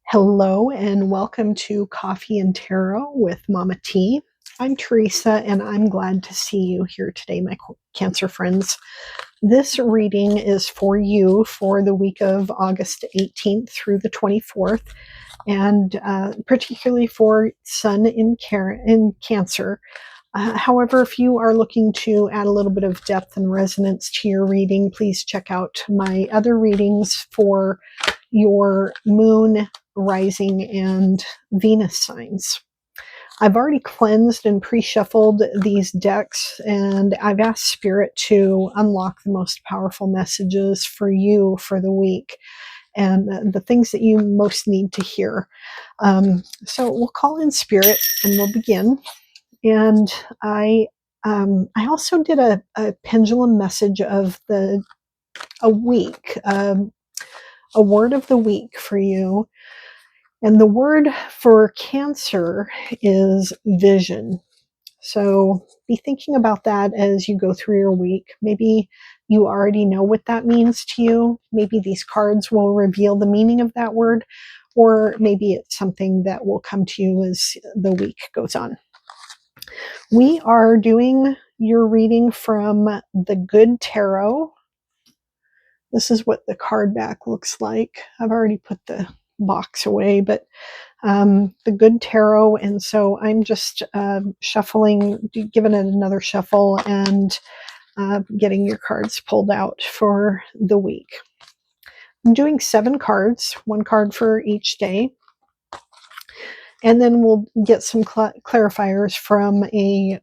Hello and welcome to Coffee and Tarot with Mama T. I'm Teresa and I'm glad to see you here today, my Cancer friends. This reading is for you for the week of August 18th through the 24th, and particularly for Sun in Cancer. However, if you are looking to add a little bit of depth and resonance to your reading, please check out my other readings for your moon, rising, and Venus signs. I've already cleansed and pre-shuffled these decks, and I've asked Spirit to unlock the most powerful messages for you for the week and the things that you most need to hear. So we'll call in Spirit and we'll begin. And I also did a pendulum message of a week, a word of the week for you. And the word for Cancer is vision. So be thinking about that as you go through your week. Maybe you already know what that means to you. Maybe these cards will reveal the meaning of that word, or maybe it's something that will come to you as the week goes on. We are doing your reading from the Good Tarot. This is what the card back looks like. I've already put the box away, but the Good Tarot, and so I'm just shuffling, giving it another shuffle, and getting your cards pulled out for the week. I'm doing 7 cards, 1 card for each day, and then we'll get some clarifiers from a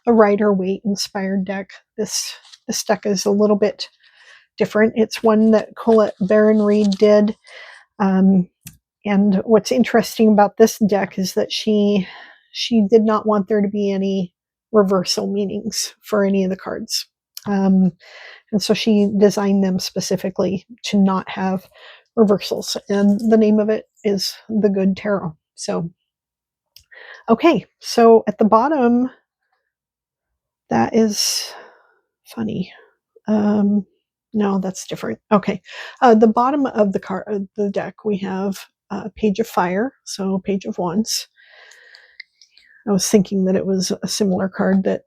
Rider-Waite inspired deck. This deck is a little bit different. It's one that Colette Baron-Reid did. And what's interesting about this deck is that she did not want there to be any reversal meanings for any of the cards. And so she designed them specifically to not have reversals. And the name of it is the Good Tarot. So, okay, so at the bottom, that is funny. No, that's different. Okay, the bottom of the deck, we have a Page of Fire, so Page of Wands. I was thinking that it was a similar card that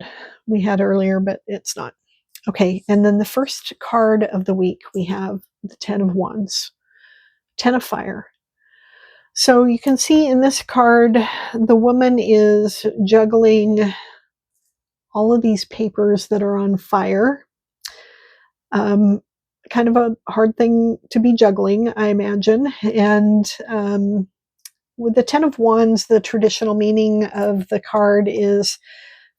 we had earlier, but it's not. Okay, and then the first card of the week, we have the Ten of Wands, Ten of Fire. So you can see in this card, the woman is juggling all of these papers that are on fire. Kind of a hard thing to be juggling, I imagine. And with the Ten of Wands, the traditional meaning of the card is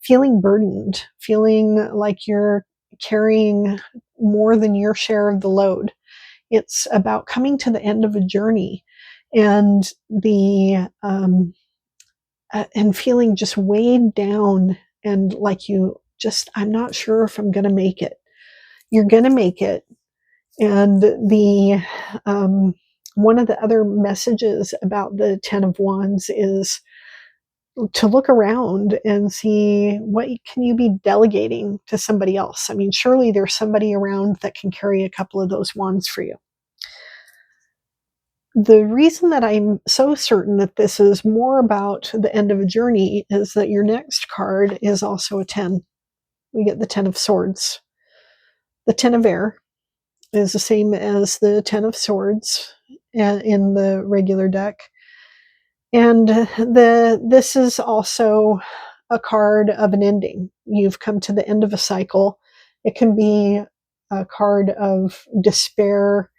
feeling burdened, feeling like you're carrying more than your share of the load. It's about coming to the end of a journey and and feeling just weighed down and like I'm not sure if I'm going to make it. You're going to make it. And the one of the other messages about the Ten of Wands is to look around and see what can you be delegating to somebody else. I mean, surely there's somebody around that can carry a couple of those wands for you. The reason that I'm so certain that this is more about the end of a journey is that your next card is also a 10. We get the 10 of Swords. The 10 of Air is the same as the 10 of Swords in the regular deck. And this is also a card of an ending. You've come to the end of a cycle. It can be a card of despair,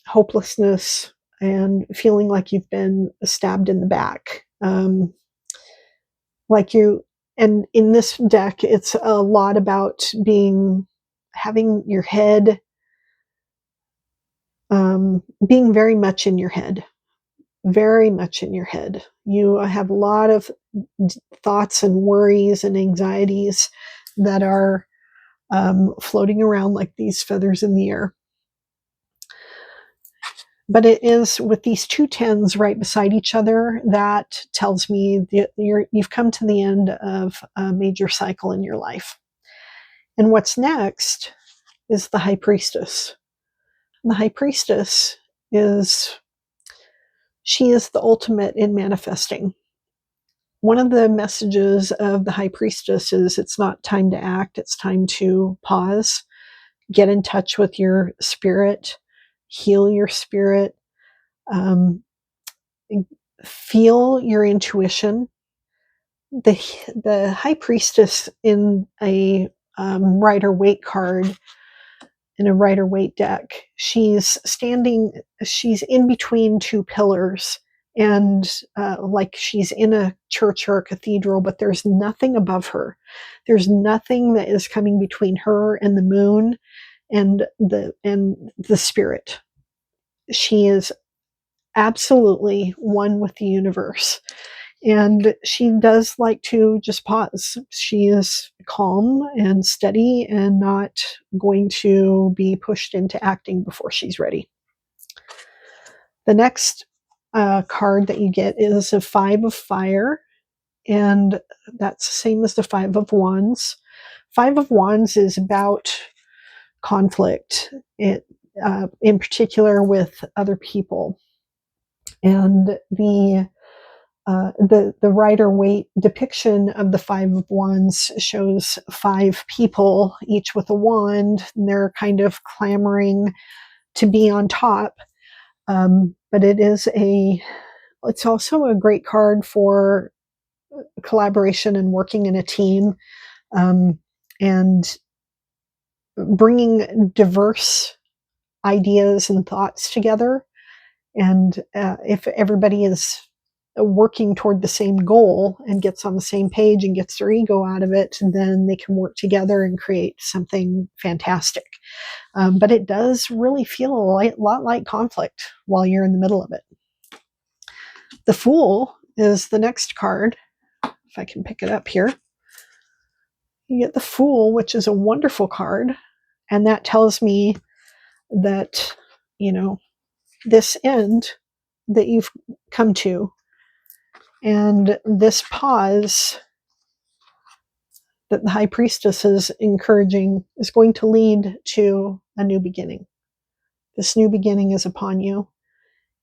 hopelessness, and feeling like you've been stabbed in the back. And in this deck, it's a lot about having your head, being very much in your head. Very much in your head. You have a lot of thoughts and worries and anxieties that are floating around like these feathers in the air. But it is with these 2 tens right beside each other that tells me that you've come to the end of a major cycle in your life. And what's next is the High Priestess. And the High Priestess is She is the ultimate in manifesting. One of the messages of the high priestess is it's not time to act, it's time to pause, get in touch with your spirit, heal your spirit, um, feel your intuition. The high priestess in a Rider-Waite card, in a Rider-Waite deck, she's in between two pillars, and like she's in a church or a cathedral, but there's nothing above her. There's nothing that is coming between her and the moon and the spirit. She is absolutely one with the universe. And she does like to just pause. She is calm and steady and not going to be pushed into acting before she's ready. The next card that you get is a Five of Fire, and that's the same as the Five of Wands. Five of Wands is about conflict, in particular with other people. And the Rider-Waite depiction of the Five of Wands shows five people, each with a wand, and they're kind of clamoring to be on top. But it's also a great card for collaboration and working in a team, and bringing diverse ideas and thoughts together. And if everybody is working toward the same goal and gets on the same page and gets their ego out of it, then they can work together and create something fantastic. But it does really feel a lot like conflict while you're in the middle of it. The Fool is the next card. If I can pick it up here. You get the Fool, which is a wonderful card. And that tells me that, this end that you've come to, and this pause that the high priestess is encouraging is going to lead to a new beginning. This new beginning is upon you.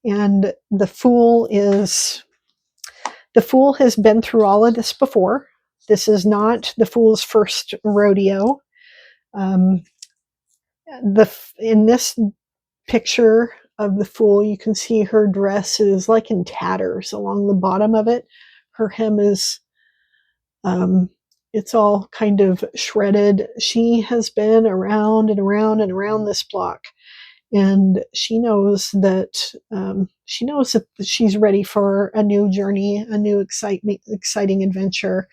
And the Fool has been through all of this before. This is not the Fool's first rodeo. In this picture of the Fool, you can see her dress is like in tatters along the bottom of it. Her hem is, it's all kind of shredded. She has been around and around and around this block, and she knows that she's ready for a new journey, a new exciting adventure.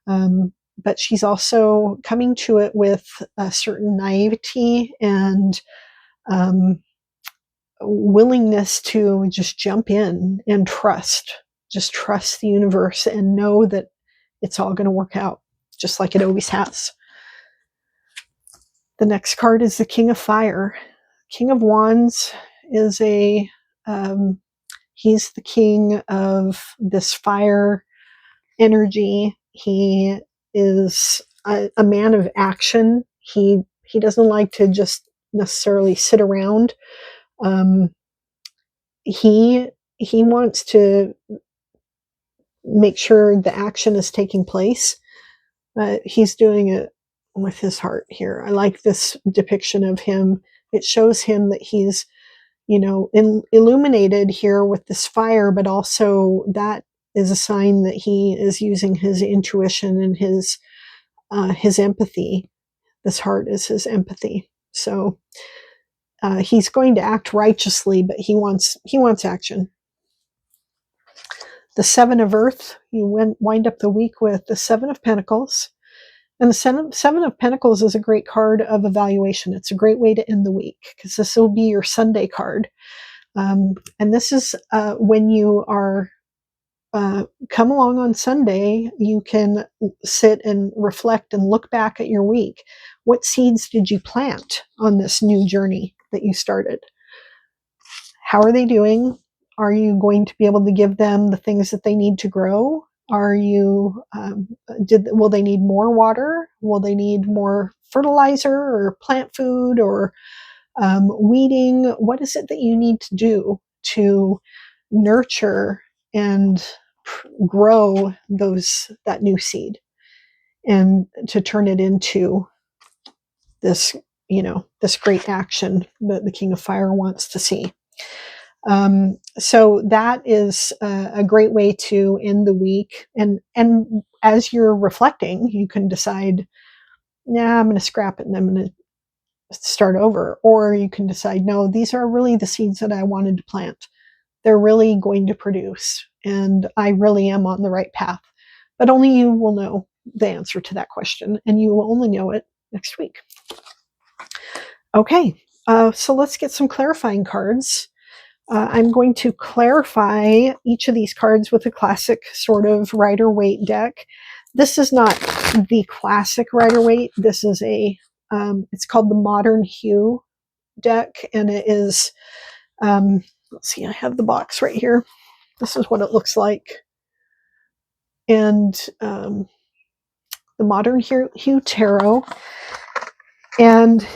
But she's also coming to it with a certain naivety and willingness to just jump in and just trust the universe and know that it's all going to work out just like it always has. The next card is the King of Fire. King of Wands is he's the king of this fire energy. He is a man of action. He doesn't like to just necessarily sit around. He wants to make sure the action is taking place. He's doing it with his heart here. I like this depiction of him. It shows him that he's, illuminated here with this fire, but also that is a sign that he is using his intuition and his empathy. This heart is his empathy. So he's going to act righteously, but he wants action. The Seven of Earth, you wind up the week with the Seven of Pentacles. And the Seven of Pentacles is a great card of evaluation. It's a great way to end the week because this will be your Sunday card. And this is when you are come along on Sunday, you can sit and reflect and look back at your week. What seeds did you plant on this new journey that you started? How are they doing? Are you going to be able to give them the things that they need to grow? Are you, will they need more water? Will they need more fertilizer or plant food or weeding? What is it that you need to do to nurture and grow that new seed, and to turn it into this, this great action that the King of Fire wants to see. So that is a great way to end the week. And as you're reflecting, you can decide, I'm going to scrap it and I'm going to start over. Or you can decide, no, these are really the seeds that I wanted to plant. They're really going to produce, and I really am on the right path. But only you will know the answer to that question, and you will only know it next week. Okay, so let's get some clarifying cards. I'm going to clarify each of these cards with a classic sort of Rider-Waite deck. This is not the classic Rider-Waite. This is it's called the Modern Hue deck, and it is, let's see, I have the box right here. This is what it looks like. And the Modern Hue Tarot. And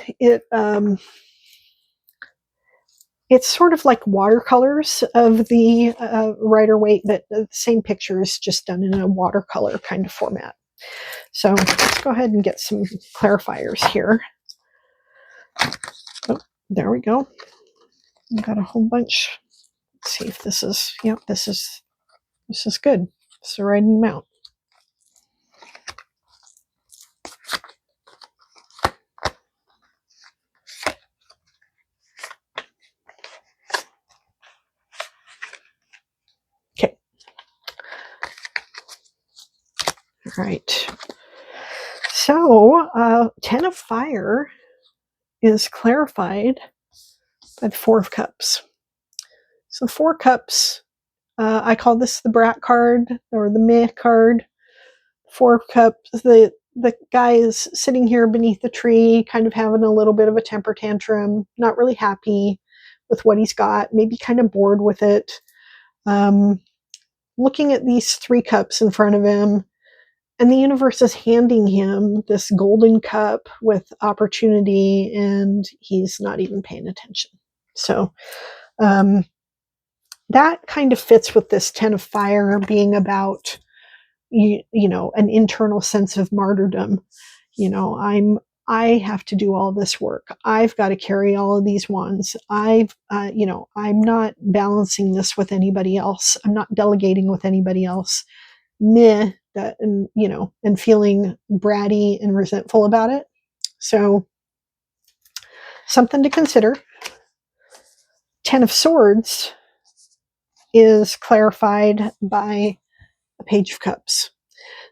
it's sort of like watercolors of the Rider-Waite, but the same picture is just done in a watercolor kind of format. So let's go ahead and get some clarifiers here. Oh, there we go. I've got a whole bunch. Let's see if this is, this is good. It's the right amount. Okay. All right. So 10 of Fire is clarified by the 4 of Cups. So 4 Cups, I call this the brat card or the meh card. 4 of Cups, the guy is sitting here beneath the tree, kind of having a little bit of a temper tantrum, not really happy with what he's got, maybe kind of bored with it. Looking at these 3 cups in front of him, and the universe is handing him this golden cup with opportunity, and he's not even paying attention. So that kind of fits with this 10 of Fire being about, an internal sense of martyrdom. I have to do all this work. I've got to carry all of these wands. I'm not balancing this with anybody else. I'm not delegating with anybody else. Meh, and feeling bratty and resentful about it. So something to consider. 10 of Swords is clarified by a Page of Cups.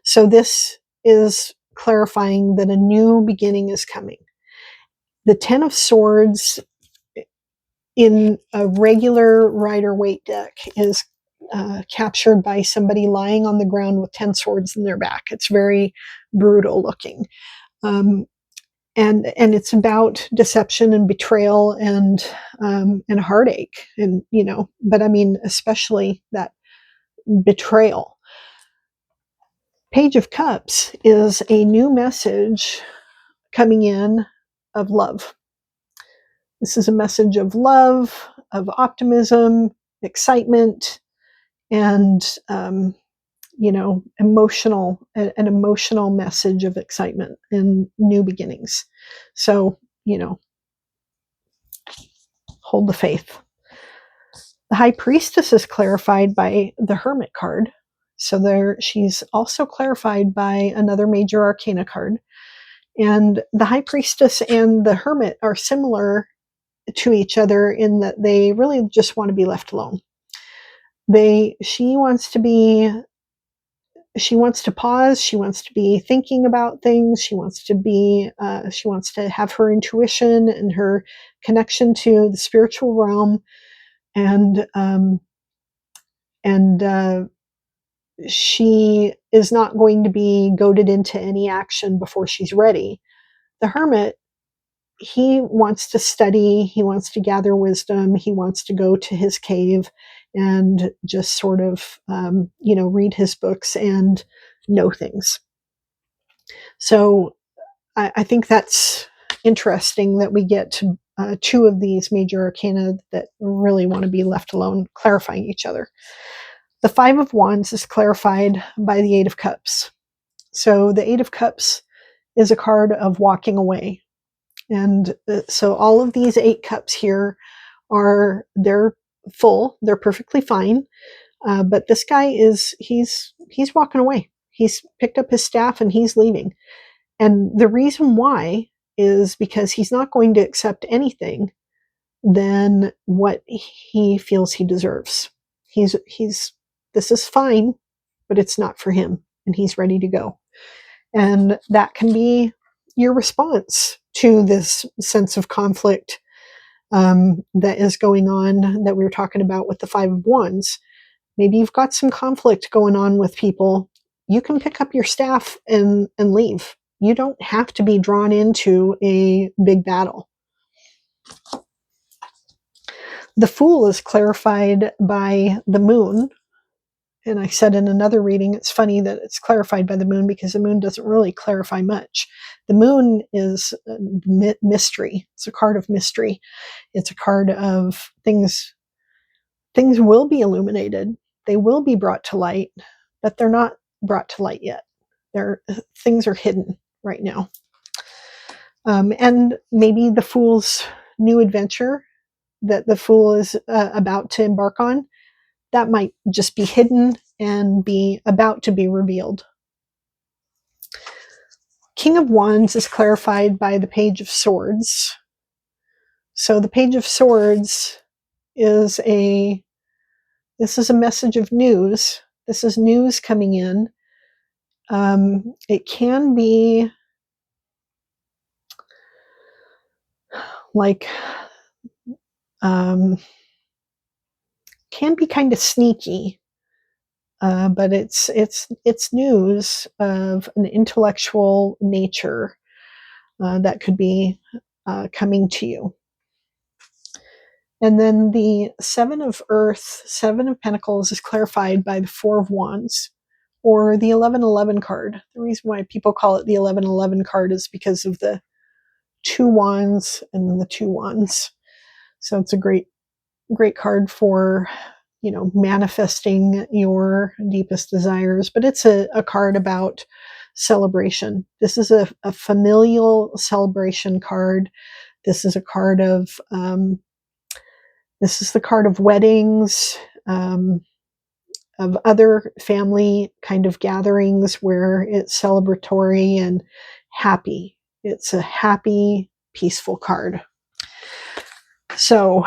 So this is clarifying that a new beginning is coming. The 10 of Swords in a regular Rider-Waite deck is captured by somebody lying on the ground with 10 swords in their back. It's very brutal looking. And it's about deception and betrayal and heartache, and but I mean especially that betrayal. Page of Cups is a new message coming in of love. This is a message of love, of optimism, excitement, and an emotional message of excitement and new beginnings. So, hold the faith. The High Priestess is clarified by the Hermit card. So she's also clarified by another major arcana card. And the High Priestess and the Hermit are similar to each other in that they really just want to be left alone. She wants to pause. She wants to be thinking about things. She wants to have her intuition and her connection to the spiritual realm. And she is not going to be goaded into any action before she's ready. The Hermit, he wants to study, he wants to gather wisdom, he wants to go to his cave and just sort of, read his books and know things. So I think that's interesting that we get two of these major arcana that really want to be left alone, clarifying each other. The Five of Wands is clarified by the Eight of Cups. So the Eight of Cups is a card of walking away. And so all of these 8 cups here they're full, they're perfectly fine. But this guy he's walking away. He's picked up his staff and he's leaving. And the reason why is because he's not going to accept anything than what he feels he deserves. This is fine, but it's not for him, and he's ready to go. And that can be your response to this sense of conflict that is going on that we were talking about with the Five of Wands. Maybe you've got some conflict going on with people. You can pick up your staff and leave. You don't have to be drawn into a big battle. The Fool is clarified by the Moon. And I said in another reading, it's funny that it's clarified by the Moon because the Moon doesn't really clarify much. The Moon is mystery. It's a card of mystery. It's a card of things will be illuminated. They will be brought to light, but they're not brought to light yet. Things are hidden right now. And maybe the Fool's new adventure that the Fool is about to embark on, that might just be hidden and be about to be revealed. King of Wands is clarified by the Page of Swords. So the Page of Swords is a message of news. This is news coming in. It can be like can be kind of sneaky, but it's news of an intellectual nature that could be coming to you. And then the Seven of Pentacles is clarified by the Four of Wands, or the 1111 card. The reason why people call it the 1111 card is because of the 2 wands and then the 2 wands. So it's a great card for, manifesting your deepest desires. But it's a card about celebration. This is a familial celebration card. This is a card of this is the card of weddings, of other family kind of gatherings where it's celebratory and happy. It's a happy, peaceful card. So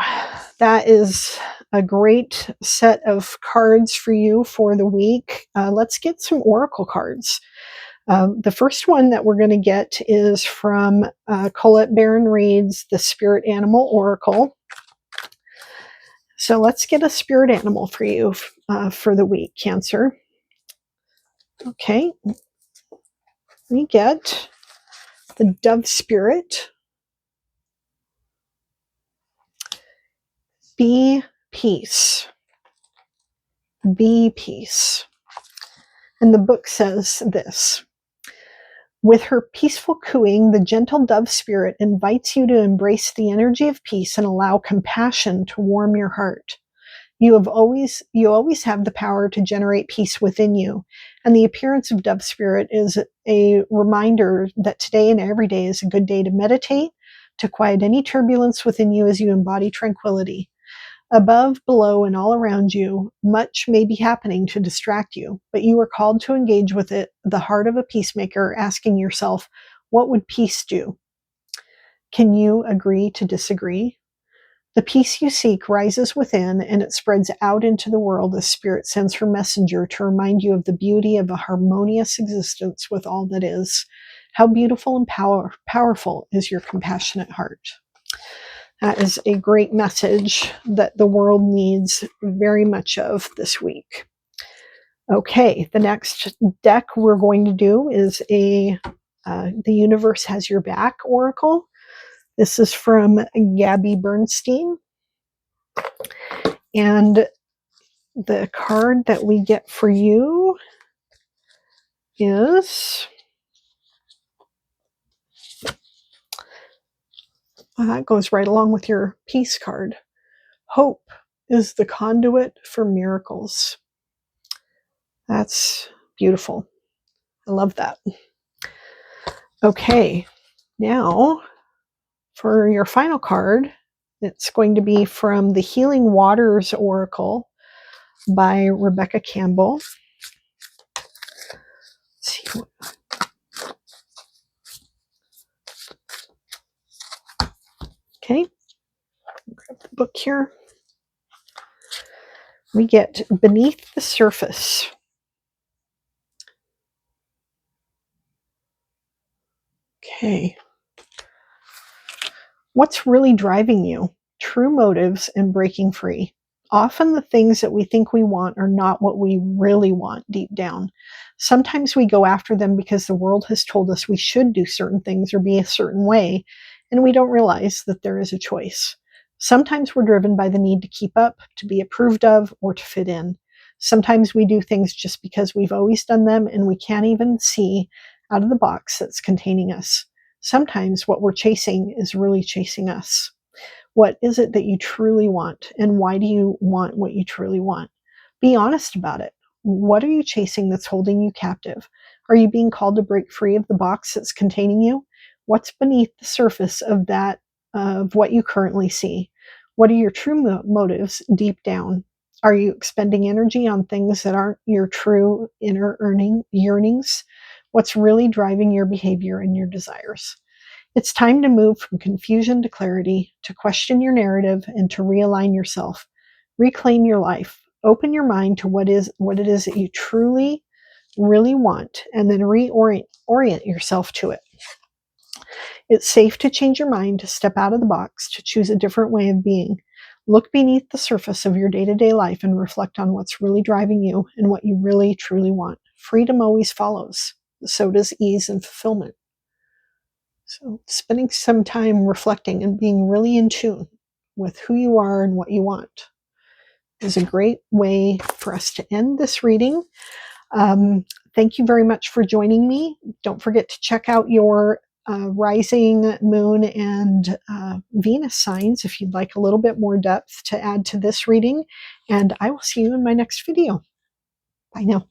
that is a great set of cards for you for the week. Let's get some oracle cards. The first one that we're going to get is from Colette Baron Reid's The Spirit Animal Oracle. So let's get a spirit animal for you for the week, Cancer. Okay. We get the Dove Spirit. Be peace. Be peace. And the book says this: with her peaceful cooing, the gentle dove spirit invites you to embrace the energy of peace and allow compassion to warm your heart. You always have the power to generate peace within you, and the appearance of dove spirit is a reminder that today and every day is a good day to meditate, to quiet any turbulence within you as you embody tranquility. Above, below, and all around you, much may be happening to distract you, but you are called to engage with it, the heart of a peacemaker, asking yourself, what would peace do? Can you agree to disagree? The peace you seek rises within, and it spreads out into the world as Spirit sends her messenger to remind you of the beauty of a harmonious existence with all that is. How beautiful and powerful is your compassionate heart. That is a great message that the world needs very much of this week. Okay, the next deck we're going to do is The Universe Has Your Back Oracle. This is from Gabby Bernstein. And the card that we get for you is That goes right along with your peace card. Hope is the conduit for miracles. That's beautiful. I love that. Okay, now for your final card, it's going to be from the Healing Waters Oracle by Rebecca Campbell. Let's see. Okay, grab the book here. We get Beneath the Surface. Okay. What's really driving you? True motives and breaking free. Often the things that we think we want are not what we really want deep down. Sometimes we go after them because the world has told us we should do certain things or be a certain way, and we don't realize that there is a choice. Sometimes we're driven by the need to keep up, to be approved of, or to fit in. Sometimes we do things just because we've always done them and we can't even see out of the box that's containing us. Sometimes what we're chasing is really chasing us. What is it that you truly want? And why do you want what you truly want? Be honest about it. What are you chasing that's holding you captive? Are you being called to break free of the box that's containing you? What's beneath the surface of that, of what you currently see? What are your true motives deep down? Are you expending energy on things that aren't your true inner yearnings? What's really driving your behavior and your desires? It's time to move from confusion to clarity, to question your narrative, and to realign yourself. Reclaim your life. Open your mind to what it is that you truly, really want, and then orient yourself to it. It's safe to change your mind, to step out of the box, to choose a different way of being. Look beneath the surface of your day-to-day life and reflect on what's really driving you and what you really, truly want. Freedom always follows. So does ease and fulfillment. So spending some time reflecting and being really in tune with who you are and what you want is a great way for us to end this reading. Thank you very much for joining me. Don't forget to check out your rising, moon, and Venus signs if you'd like a little bit more depth to add to this reading. And I will see you in my next video. Bye now.